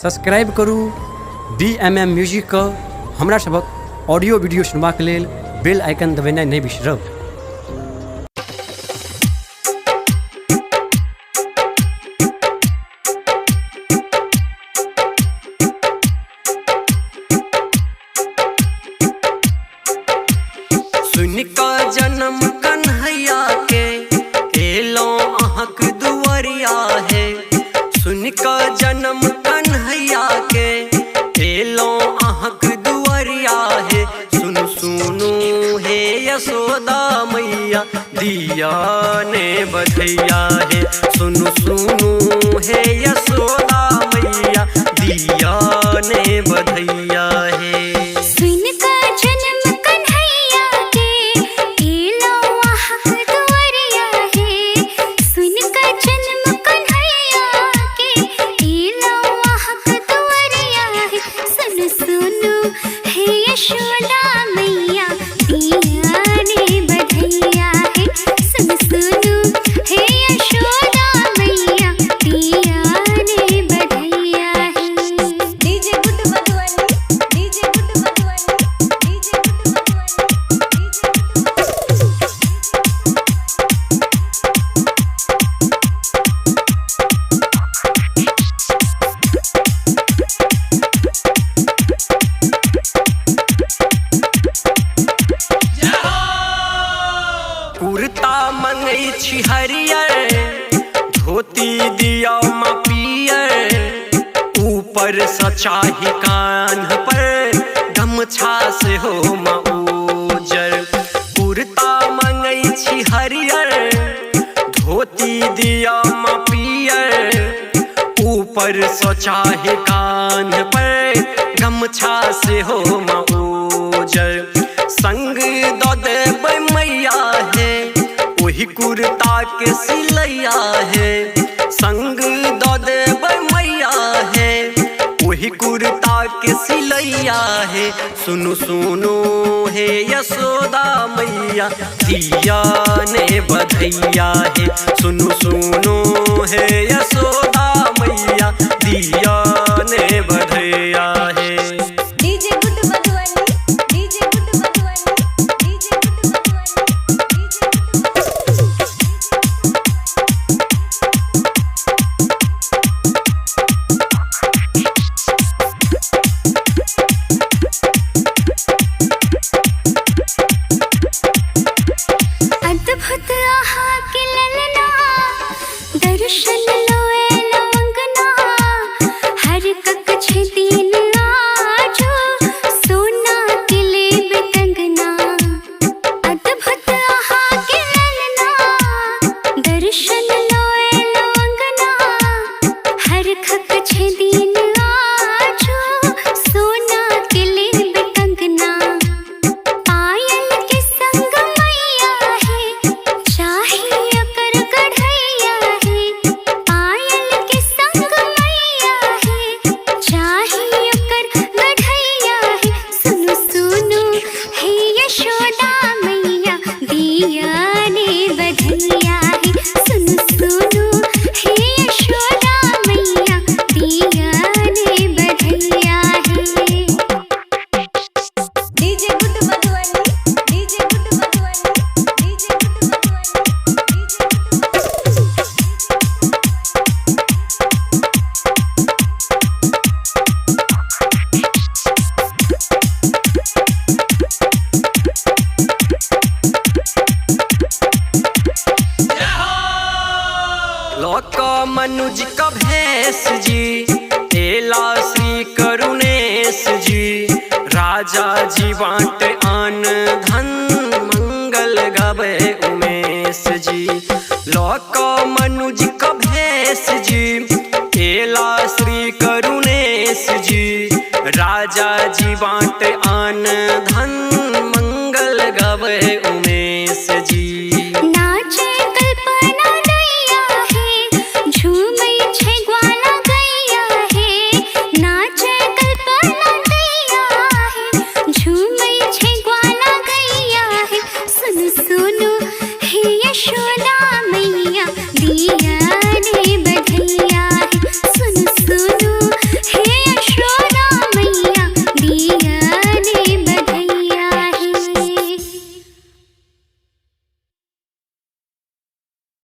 Subscribe करू BMM music के। हमरा सबक ऑडियो वीडियो सुनबाक लेल बेल आइकन दबेनाइ नहि बिसरब। सुन का जन्म कन्हैया के एलो अहक दुआरिया है। सुन का जन्म कन्हैया के एलो अहक दुआरिया है। सुन सुनु हे यशोदा मैया दिया ने बधैया है। सुनु सुनु हे यशोदा मैया दिया ने बधैया है। कुर्ता मंगई छी हरियर, धोती दिया माँ पियर। ऊपर सचाही कान पर गमछा से हो माँ उजर। कुर्ता मंगई छी हरियर, धोती दिया माँ पियर। ऊपर सचाही कान पर गमछा से हो माँ उजर। संग दो देबै मैया है, वही कुर्ता के सिलैया है। संग दो देबै मैया है, वही कुर्ता के सिलैया है। सुनु सुनु हे यशोदा मैया दिया ने बधैया है। सुनु सुनु हे यशोदा मैया दिया ने बधैया है। अद्भुत आहा के ललना दर्शन लोए लवंगना। हर कक्ष दीन आजो सोना के लेब कंगना। अद्भुत आहा के ललना दर्शन लोए लवंगना। हर कक्ष दीन आजो सोना के लेब कंगना। पायल के संग लोक मनुज का भेष जी एला श्री करुणेश जी। राजा जी बांट आन धन मंगल गावे उमेश जी। लोक मनुज का भेष जी एला श्री करुणेश जी। राजा जी बांट आन धन मंगल गावे उमेश